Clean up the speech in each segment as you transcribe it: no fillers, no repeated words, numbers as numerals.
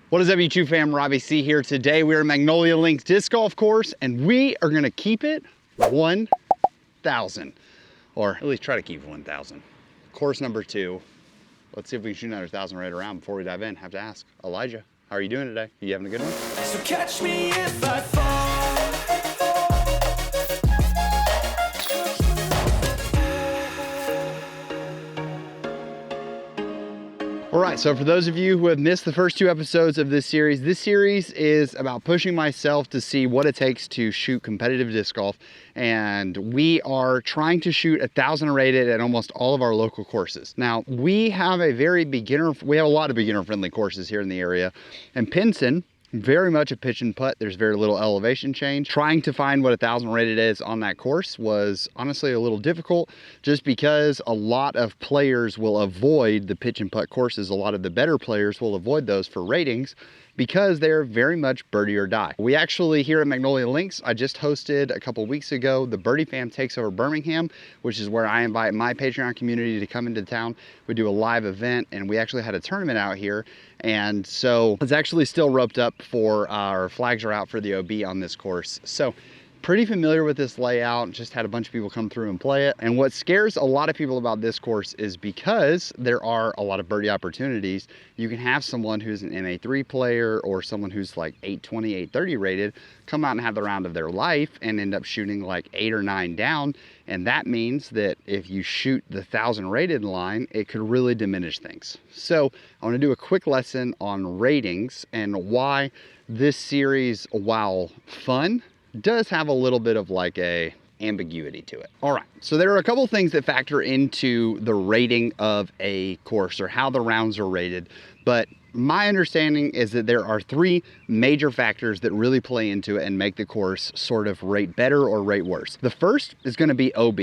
What is up, YouTube fam? Robbie C here. Today we are at Magnolia Links Disc Golf Course, and we are gonna keep it 1,000, or at least try to keep it 1,000. Course number 2. Let's see if we can shoot another 1,000 right around. Before we dive in, have to ask Elijah, how are you doing today? You having a good one? So catch me if I fall. All right, so for those of you who have missed the first 2 episodes of this series is about pushing myself to see what it takes to shoot competitive disc golf. And we are trying to shoot 1,000 rated at almost all of our local courses. Now, we have a lot of beginner friendly courses here in the area. And Pinson, very much a pitch and putt. There's very little elevation change. Trying to find what 1,000 rated is on that course was honestly a little difficult, just because a lot of players will avoid the pitch and putt courses. A lot of the better players will avoid those for ratings because they're very much birdie or die. We actually, here at Magnolia Links, I just hosted a couple weeks ago the Birdie Fam Takes Over Birmingham, which is where I invite my Patreon community to come into town. We do a live event, and we actually had a tournament out here. And so it's actually still roped up for our flags are out for the OB on this course. So pretty familiar with this layout, just had a bunch of people come through and play it. And what scares a lot of people about this course is because there are a lot of birdie opportunities, you can have someone who's an MA3 player or someone who's like 820, 830 rated come out and have the round of their life and end up shooting like 8 or 9 down. And that means that if you shoot the 1,000 rated line, it could really diminish things. So I want to do a quick lesson on ratings and why this series, while fun, does have a little bit of like a ambiguity to it. All right, so there are a couple things that factor into the rating of a course or how the rounds are rated, but my understanding is that there are 3 major factors that really play into it and make the course sort of rate better or rate worse. The first is going to be OB.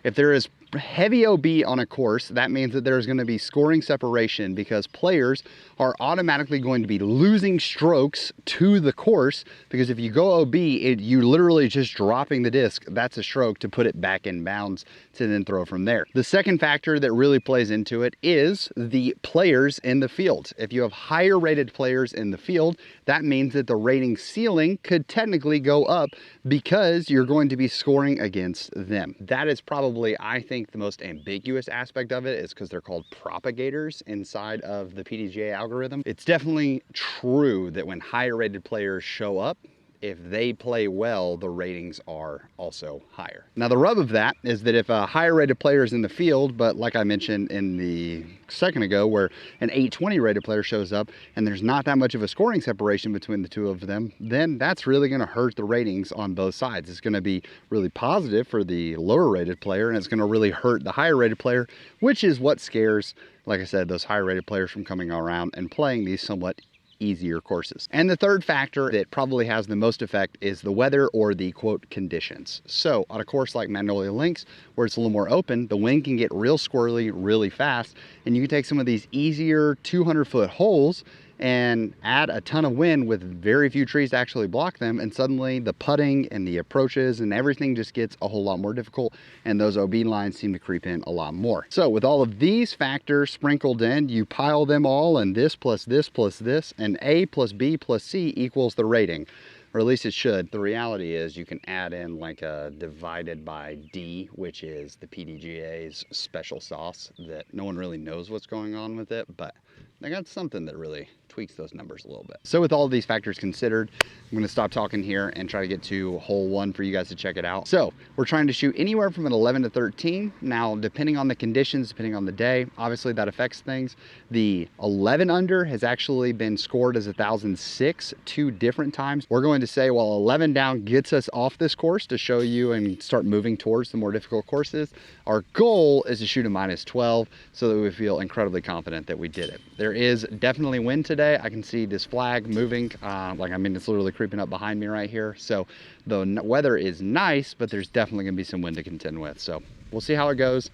If there is heavy OB on a course, that means that there's going to be scoring separation because players are automatically going to be losing strokes to the course, because if you go OB, you literally just dropping the disc, that's a stroke to put it back in bounds to then throw from there. The second factor that really plays into it is the players in the field. If you have higher rated players in the field, that means that the rating ceiling could technically go up because you're going to be scoring against them. That is probably, I think, the most ambiguous aspect of it is because they're called propagators inside of the PDGA algorithm. It's definitely true that when higher rated players show up, if they play well, the ratings are also higher. Now, the rub of that is that if a higher rated player is in the field, but like I mentioned in the second ago, where an 820 rated player shows up and there's not that much of a scoring separation between the two of them, then that's really going to hurt the ratings on both sides. It's going to be really positive for the lower rated player, and it's going to really hurt the higher rated player, which is what scares, like I said, those higher rated players from coming around and playing these somewhat easier courses. And the third factor that probably has the most effect is the weather, or the quote conditions. So on a course like Magnolia Links, where it's a little more open, the wind can get real squirrely really fast, and you can take some of these easier 200-foot holes and add a ton of wind with very few trees to actually block them, and suddenly the putting and the approaches and everything just gets a whole lot more difficult, and those OB lines seem to creep in a lot more. So with all of these factors sprinkled in, you pile them all, and this plus this plus this, and A plus B plus C equals the rating. Or at least it should. The reality is you can add in like a divided by D, which is the PDGA's special sauce that no one really knows what's going on with it, but they got something that really tweaks those numbers a little bit. So with all of these factors considered, I'm gonna stop talking here and try to get to hole 1 for you guys to check it out. So we're trying to shoot anywhere from an 11 to 13. Now, depending on the conditions, depending on the day, obviously that affects things. The 11 under has actually been scored as 1,006 2 different times. We're going to say, well, 11 down gets us off this course to show you and start moving towards the more difficult courses. Our goal is to shoot a -12 so that we feel incredibly confident that we did it. There is definitely wind today. I can see this flag moving. It's literally creeping up behind me right here. So the weather is nice, but there's definitely gonna be some wind to contend with. So we'll see how it goes.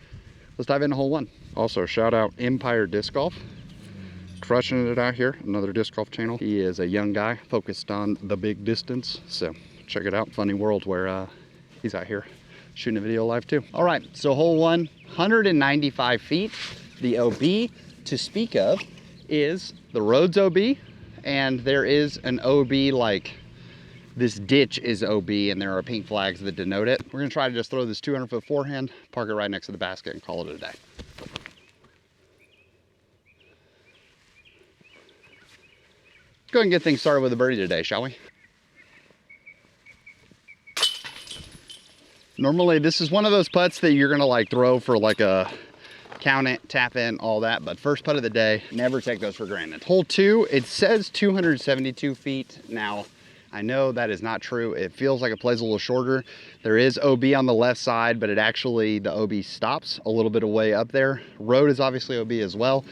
Let's dive into hole 1. Also, shout out Empire Disc Golf. Crushing it out here, another disc golf channel. He is a young guy focused on the big distance. So check it out. Funny world where he's out here shooting a video live too. All right, so hole 1, 195 feet. The OB to speak of is the Rhodes OB and there is an OB, like this ditch is OB, and there are pink flags that denote it. We're gonna try to just throw this 200-foot forehand, park it right next to the basket, and call it a day. Go ahead and get things started with a birdie today, shall we? Normally, this is one of those putts that you're gonna like throw for like a count it, tap in, all that, but first putt of the day, never take those for granted. Hole 2, it says 272 feet. Now, I know that is not true. It feels like it plays a little shorter. There is OB on the left side, but it actually, the OB stops a little bit away up there. Road is obviously OB as well.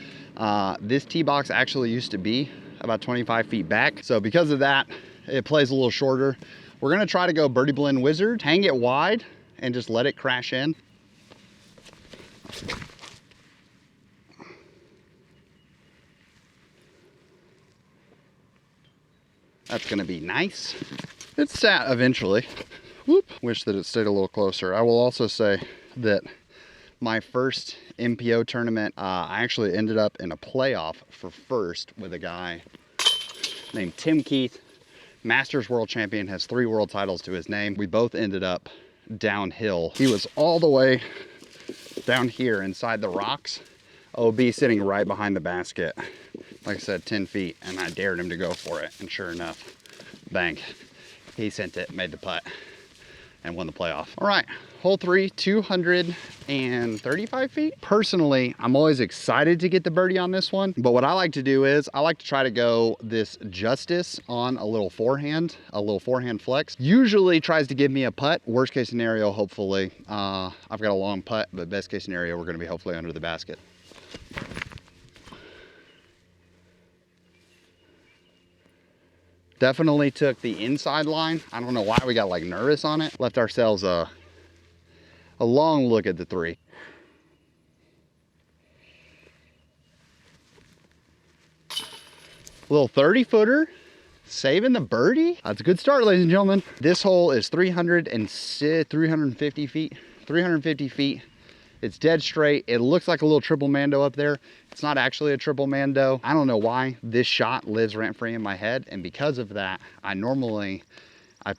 This tee box actually used to be about 25 feet back. So because of that, it plays a little shorter. We're gonna try to go birdie blend wizard, hang it wide, and just let it crash in. That's gonna be nice. It sat eventually. Whoop. Wish that it stayed a little closer. I will also say that my first MPO tournament, I actually ended up in a playoff for first with a guy named Tim Keith. Masters world champion, has 3 world titles to his name. We both ended up downhill. He was all the way down here inside the rocks. OB sitting right behind the basket. Like I said, 10 feet, and I dared him to go for it. And sure enough, bang, he sent it, made the putt, and won the playoff. All right, hole 3, 235 feet. Personally, I'm always excited to get the birdie on this one, but what I like to do is I like to try to go this justice on a little forehand flex. Usually tries to give me a putt. Worst case scenario, hopefully, I've got a long putt, but best case scenario, we're gonna be hopefully under the basket. Definitely took the inside line. I don't know why we got like nervous on it. Left ourselves a long look at the 3. Little 30-footer, saving the birdie. That's a good start, ladies and gentlemen. This hole is 350 feet. It's dead straight. It looks like a little triple mando up there. It's not actually a triple mando. I don't know why this shot lives rent-free in my head, and because of that, I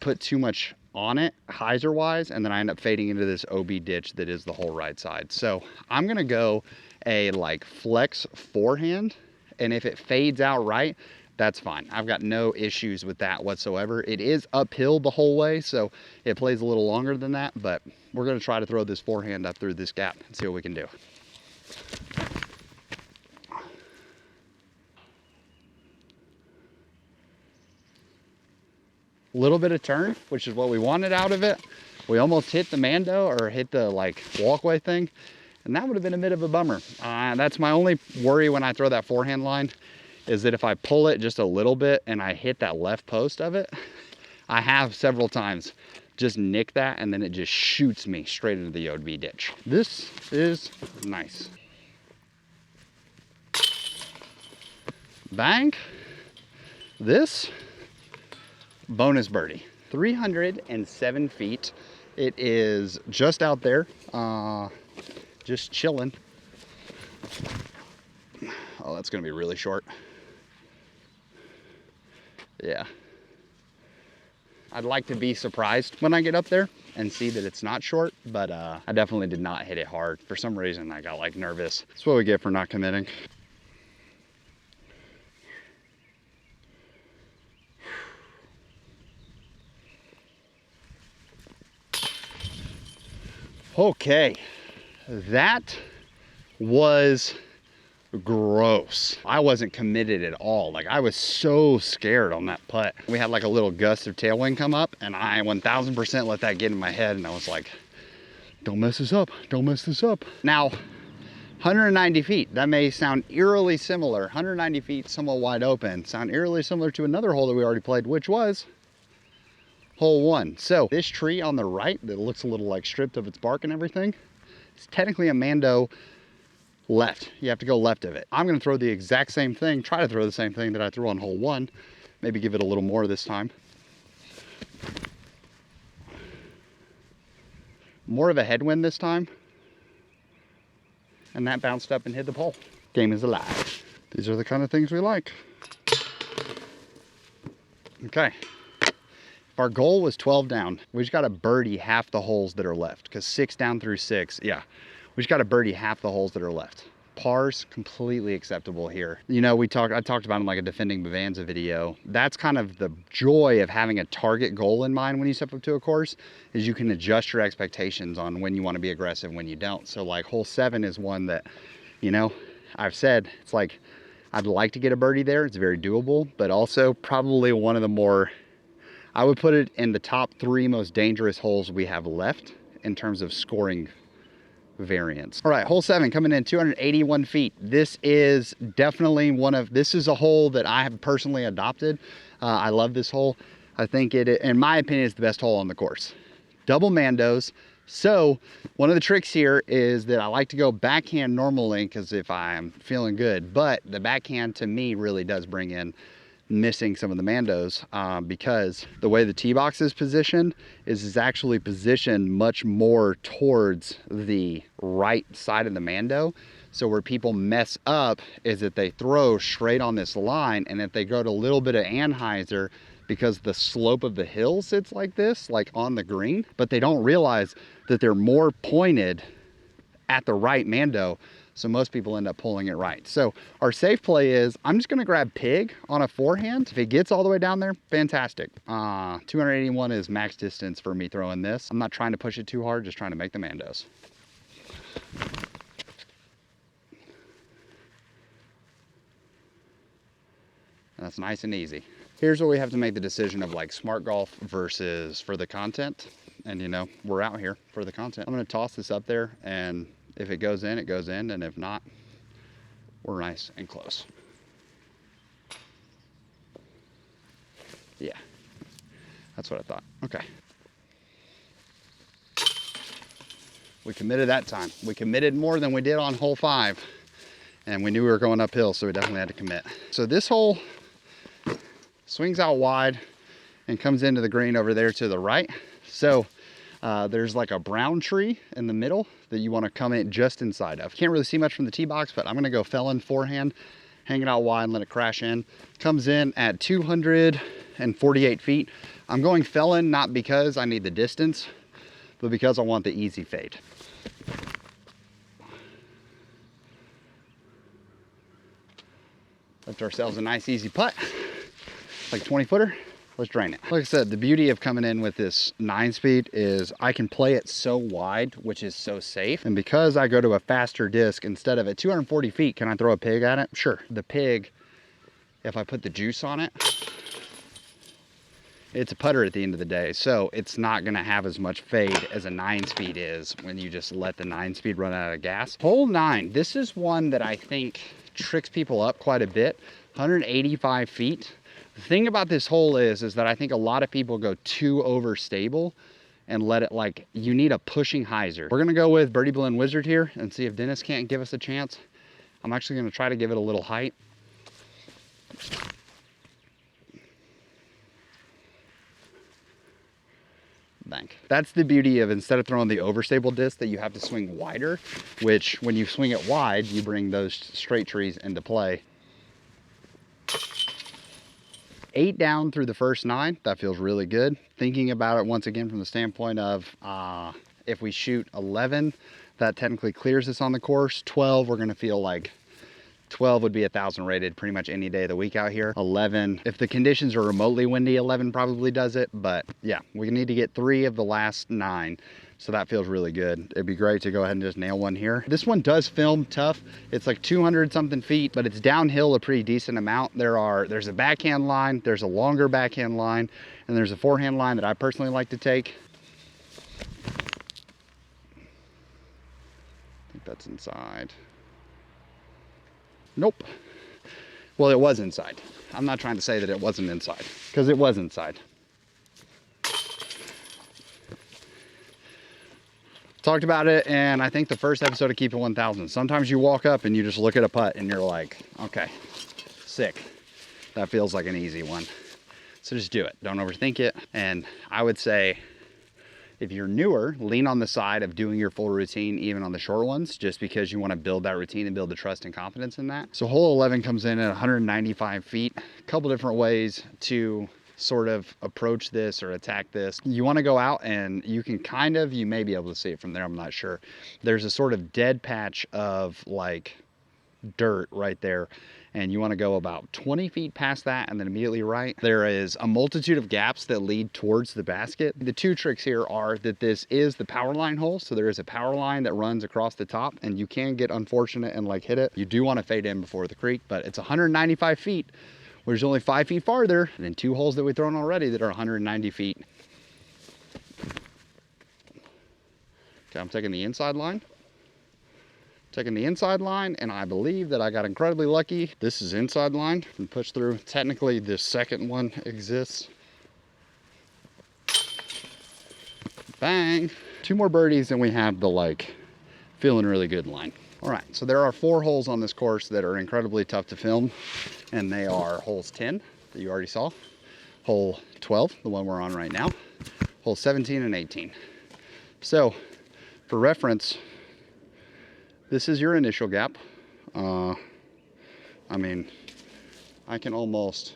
put too much on it hyzer wise, and then I end up fading into this OB ditch that is the whole right side. So I'm gonna go a like flex forehand, and if it fades out right, that's fine. I've got no issues with that whatsoever. It is uphill the whole way, so it plays a little longer than that, but we're gonna try to throw this forehand up through this gap and see what we can do. Little bit of turn, which is what we wanted out of it. We almost hit the mando, or hit the like walkway thing, and that would have been a bit of a bummer. That's my only worry when I throw that forehand line, is that if I pull it just a little bit and I hit that left post of it, I have several times just nick that, and then it just shoots me straight into the OB ditch. This is nice. Bang. This bonus birdie. 307 feet. It is just out there, just chilling. Oh, that's gonna be really short. Yeah. I'd like to be surprised when I get up there and see that it's not short, but I definitely did not hit it hard. For some reason, I got like nervous. That's what we get for not committing. Okay, that was gross. I wasn't committed at all. Like, I was so scared on that putt. We had like a little gust of tailwind come up, and I 1000% let that get in my head, and I was like, don't mess this up, don't mess this up. Now, 190 feet, that may sound eerily similar. 190 feet, somewhat wide open, sound eerily similar to another hole that we already played, which was hole 1. So this tree on the right that looks a little like stripped of its bark and everything, it's technically a mando left. You have to go left of it. I'm gonna throw the exact same thing, try to throw the same thing that I threw on hole 1, maybe give it a little more this time. More of a headwind this time, and that bounced up and hit the pole. Game is alive. These are the kind of things we like. Okay. If our goal was 12 down, we just got to birdie half the holes that are left, because 6 down through 6, yeah, we just got to birdie half the holes that are left. Par's completely acceptable here. You know, I talked about in like a defending Bavanza video. That's kind of the joy of having a target goal in mind when you step up to a course, is you can adjust your expectations on when you want to be aggressive and when you don't. So like hole 7 is one that, you know, I've said it's like, I'd like to get a birdie there. It's very doable, but also probably one of the more, I would put it in the top 3 most dangerous holes we have left in terms of scoring variance. All right, hole 7 coming in 281 feet. This is definitely this is a hole that I have personally adopted. I love this hole. I think it, in my opinion, is the best hole on the course. Double Mandos. So one of the tricks here is that I like to go backhand normally, because if I'm feeling good, but the backhand to me really does bring in missing some of the Mandos, because the way the tee box is positioned is actually positioned much more towards the right side of the Mando. So where people mess up is that they throw straight on this line, and if they go to a little bit of Anheuser, because the slope of the hill sits like this, like on the green, but they don't realize that they're more pointed at the right Mando. So most people end up pulling it right. So our safe play is, I'm just gonna grab pig on a forehand. If it gets all the way down there, fantastic. 281 is max distance for me throwing this. I'm not trying to push it too hard, just trying to make the Mandos. That's nice and easy. Here's where we have to make the decision of like smart golf versus for the content. And you know, we're out here for the content. I'm gonna toss this up there, and if it goes in, it goes in, and if not, we're nice and close. Yeah, that's what I thought. Okay. We committed that time. We committed more than we did on hole 5, and we knew we were going uphill, so we definitely had to commit. So this hole swings out wide and comes into the green over there to the right. So there's like a brown tree in the middle that you want to come in just inside of. Can't really see much from the tee box, but I'm going to go felon forehand, hang it out wide and let it crash in. Comes in at 248 feet. I'm going felon not because I need the distance, but because I want the easy fade. Left ourselves a nice easy putt, like 20-footer. Let's drain it. Like I said, the beauty of coming in with this 9-speed is I can play it so wide, which is so safe. And because I go to a faster disc, instead of at 240 feet, can I throw a pig at it? Sure. The pig, if I put the juice on it, it's a putter at the end of the day. So it's not gonna have as much fade as a 9-speed is when you just let the 9-speed run out of gas. Hole 9, this is one that I think tricks people up quite a bit. 185 feet. The thing about this hole is that I think a lot of people go too overstable and let it, like, you need a pushing hyzer. We're gonna go with Birdie Blend Wizard here and see if Dennis can't give us a chance. I'm actually gonna try to give it a little height. Bank. That's the beauty of, instead of throwing the overstable disc, that you have to swing wider, which when you swing it wide, you bring those straight trees into play. 8 down through the first 9, that feels really good. Thinking about it once again from the standpoint of if we shoot 11, that technically clears us on the course. 12, we're gonna feel like 12 would be 1,000 rated pretty much any day of the week out here. 11, if the conditions are remotely windy, 11 probably does it. But yeah, we need to get 3 of the last 9. So that feels really good. It'd be great to go ahead and just nail one here. This one does film tough. It's like 200 something feet, but it's downhill a pretty decent amount. There's a backhand line, there's a longer backhand line, and there's a forehand line that I personally like to take. I think that's inside. Nope. Well, it was inside. I'm not trying to say that it wasn't inside, because it was inside. Talked about it, and I think the first episode of Keep It 1000. Sometimes you walk up and you just look at a putt and you're like, okay, sick. That feels like an easy one. So just do it. Don't overthink it. And I would say, if you're newer, lean on the side of doing your full routine, even on the short ones, just because you want to build that routine and build the trust and confidence in that. So hole 11 comes in at 195 feet. A couple different ways to sort of approach this or attack this. You want to go out and you can kind of, you may be able to see it from there, I'm not sure. There's a sort of dead patch of like dirt right there, and you want to go about 20 feet past that and then immediately right. There is a multitude of gaps that lead towards the basket. The two tricks here are that this is the power line hole, so there is a power line that runs across the top, and you can get unfortunate and like hit it. You do want to fade in before the creek, but it's 195 feet, which is only 5 feet farther than two holes that we've thrown already that are 190 feet. Okay, I'm taking the inside line. Taking the inside line, and I believe that I got incredibly lucky. This is inside line and push through. Technically, the second one exists. Bang. 2 more birdies, and we have the like feeling really good line. All right, so there are 4 holes on this course that are incredibly tough to film, and they are holes 10 that you already saw, hole 12, the one we're on right now, hole 17 and 18. So for reference, this is your initial gap. I mean, I can almost,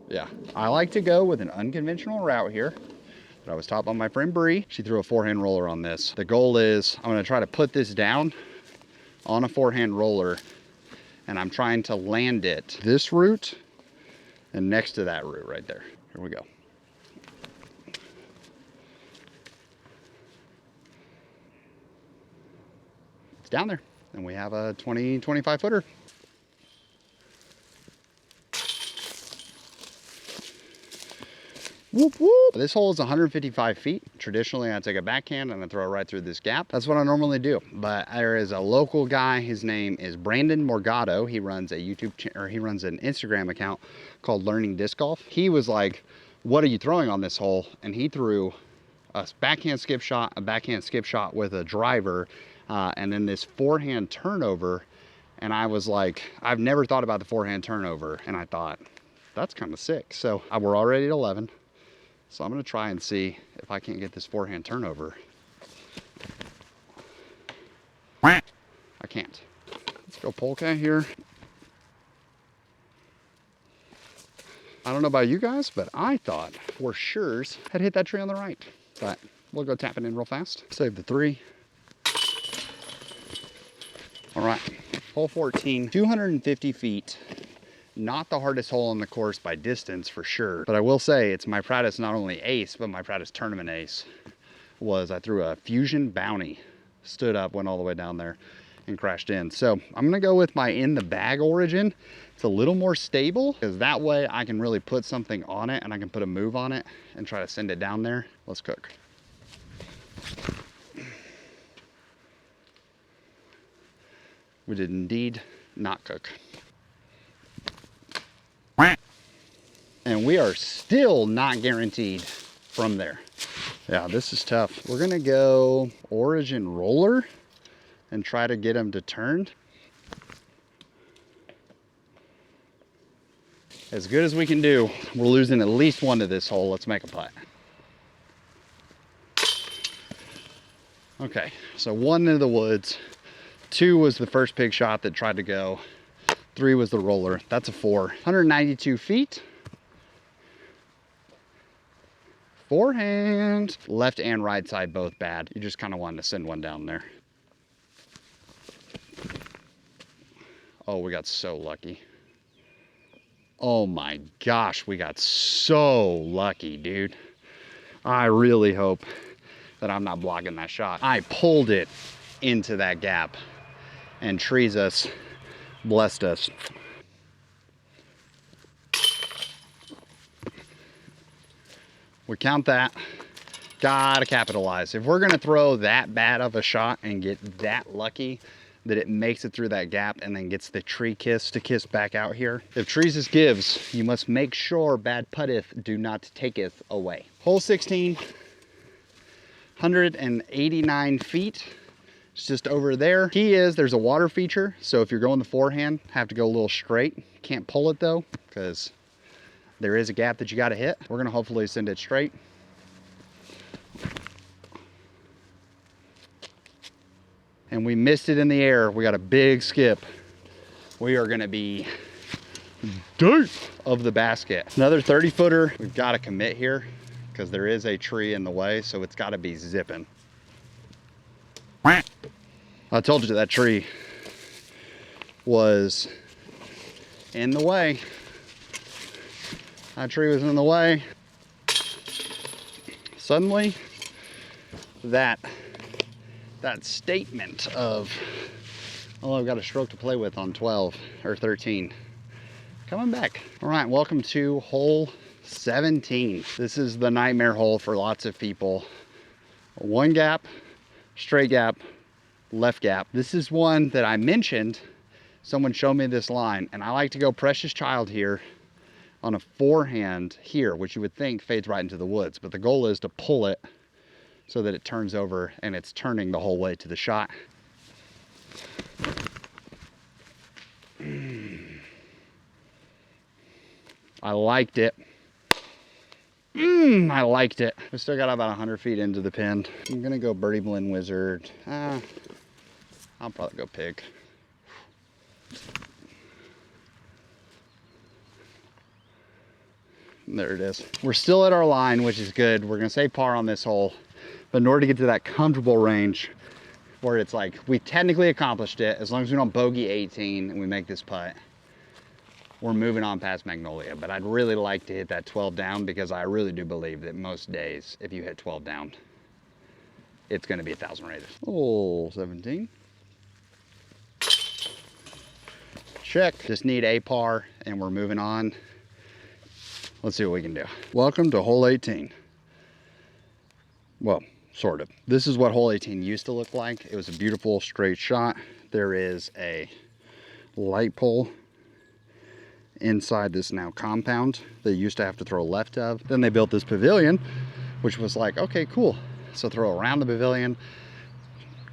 yeah. I like to go with an unconventional route here that I was taught by my friend Bree. She threw a forehand roller on this. The goal is I'm gonna try to put this down on a forehand roller, and I'm trying to land it this route and next to that route right there. Here we go. It's down there. And we have a 20-25 footer. Whoop, whoop. This hole is 155 feet. Traditionally, I take a backhand and I throw it right through this gap. That's what I normally do. But there is a local guy. His name is Brandon Morgado. He runs a he runs an Instagram account called Learning Disc Golf. He was like, "What are you throwing on this hole?" And he threw a backhand skip shot, with a driver, and then this forehand turnover. And I was like, I've never thought about the forehand turnover. And I thought, that's kind of sick. So we're already at 11. So I'm gonna try and see if I can't get this forehand turnover. I can't. Let's go polka here. I don't know about you guys, but I thought for sure I'd hit that tree on the right. But we'll go tap it in real fast. Save the 3. All right, hole 14, 250 feet. Not the hardest hole on the course by distance for sure, but I will say it's my proudest, not only ace, but my proudest tournament ace was I threw a Fusion Bounty, stood up, went all the way down there and crashed in. So I'm gonna go with my in the bag origin. It's a little more stable because that way I can really put something on it and I can put a move on it and try to send it down there. Let's cook. We did indeed not cook. And we are still not guaranteed from there. Yeah, this is tough. We're gonna go origin roller and try to get him to turn. As good as we can do. We're losing at least 1 to this hole. Let's make a putt. Okay, so 1 into the woods. 2 was the first pig shot that tried to go. 3 was the roller. That's a 4. 192 feet. Forehand. Left and right side both bad. You just kind of wanted to send one down there. Oh, we got so lucky. Oh my gosh, we got so lucky, dude. I really hope that I'm not blocking that shot. I pulled it into that gap, and Jesus blessed us. We count that. Gotta capitalize. If we're gonna throw that bad of a shot and get that lucky that it makes it through that gap and then gets the tree kiss to kiss back out here. If trees gives, you must make sure bad putteth do not taketh away. Hole 16, 189 feet. It's just over there. Key is there's a water feature. So if you're going the forehand, have to go a little straight. Can't pull it though, because there is a gap that you gotta hit. We're gonna hopefully send it straight. And we missed it in the air. We got a big skip. We are gonna be deep of the basket. Another 30 footer. We've got to commit here because there is a tree in the way, so it's got to be zipping. I told you that tree was in the way. That tree was in the way. Suddenly, that statement of, oh, I've got a stroke to play with on 12 or 13. Coming back. All right, welcome to hole 17. This is the nightmare hole for lots of people. One gap, straight gap, left gap. This is one that I mentioned. Someone showed me this line, and I like to go precious child here on a forehand here, which you would think fades right into the woods, but the goal is to pull it so that it turns over and it's turning the whole way to the shot. I liked it. I liked it. We still got about 100 feet into the pin. I'm gonna go birdie blend wizard. I'll probably go pig. There it is. We're still at our line, which is good. We're gonna say par on this hole, but in order to get to that comfortable range where it's like, we technically accomplished it, as long as we don't bogey 18 and we make this putt, we're moving on past Magnolia. But I'd really like to hit that 12 down because I really do believe that most days, if you hit 12 down, it's gonna be 1,000 rated. Oh, 17. Check. Just need a par and we're moving on. Let's see what we can do. Welcome to hole 18. Well, sort of. This is what hole 18 used to look like. It was a beautiful straight shot. There is a light pole inside this now compound they used to have to throw left of. Then they built this pavilion, which was like, okay, cool. So throw around the pavilion,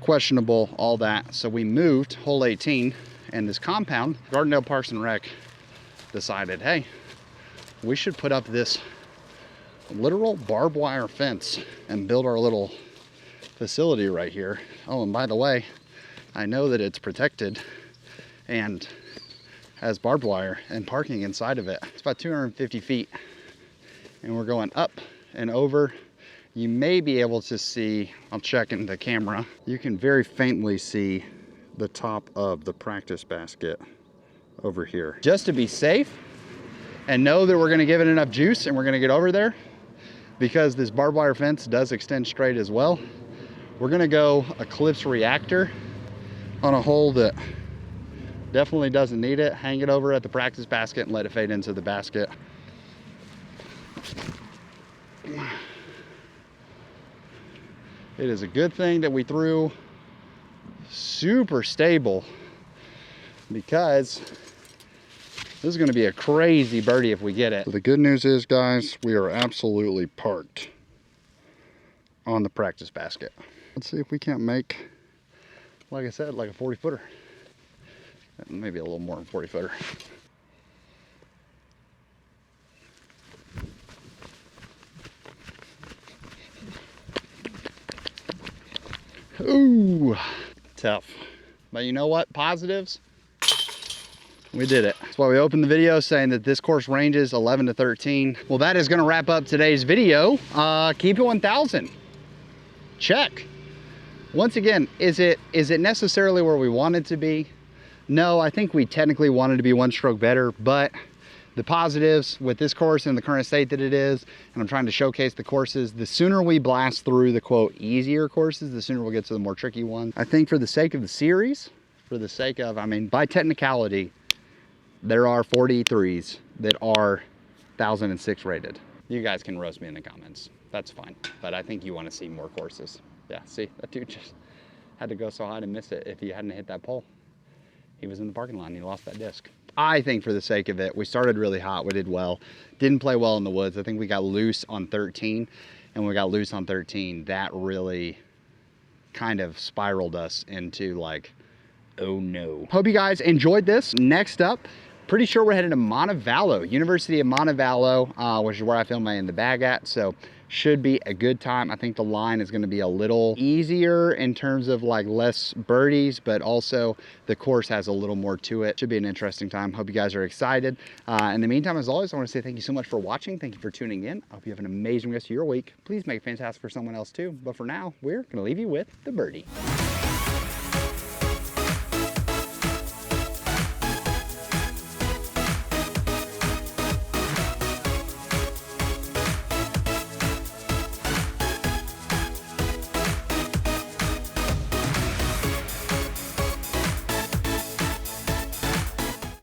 questionable, all that. So we moved hole 18 and this compound, Gardendale Parks and Rec decided, hey, we should put up this literal barbed wire fence and build our little facility right here. Oh, and by the way, I know that it's protected and has barbed wire and parking inside of it. It's about 250 feet and we're going up and over. You may be able to see, I'll check in the camera, you can very faintly see the top of the practice basket over here. Just to be safe and know that we're gonna give it enough juice and we're gonna get over there, because this barbed wire fence does extend straight as well, we're gonna go Eclipse Reactor on a hole that definitely doesn't need it. Hang it over at the practice basket and let it fade into the basket. It is a good thing that we threw super stable, because this is going to be a crazy birdie if we get it. So the good news is, guys, we are absolutely parked on the practice basket. Let's see if we can't make, like I said, like a 40 footer. Maybe a little more than 40 footer. Ooh, tough. But you know what? Positives. We did it. That's why we opened the video saying that this course ranges 11 to 13. Well, that is going to wrap up today's video. Keep it 1,000. Check. Once again, is it necessarily where we want it to be? No, I think we technically wanted to be one stroke better, but the positives with this course in the current state that it is, and I'm trying to showcase the courses, the sooner we blast through the quote easier courses, the sooner we'll get to the more tricky ones. I think for the sake of the series, for the sake of, I mean, by technicality, there are 43s that are 1,006 rated. You guys can roast me in the comments. That's fine. But I think you want to see more courses. Yeah, see, that dude just had to go so high to miss it if he hadn't hit that pole. He was in the parking lot and he lost that disc. I think for the sake of it, we started really hot. We did well. Didn't play well in the woods. I think we got loose on 13. And when we got loose on 13, that really kind of spiraled us into like, oh no. Hope you guys enjoyed this. Next up, pretty sure we're headed to Montevallo, University of Montevallo, which is where I filmed my In the Bag at. So should be a good time. I think the line is going to be a little easier in terms of like less birdies, but also the course has a little more to it. Should be an interesting time. Hope you guys are excited. In the meantime, as always, I want to say thank you so much for watching. Thank you for tuning in. I hope you have an amazing rest of your week. Please make it fantastic for someone else too. But for now, we're going to leave you with the birdie.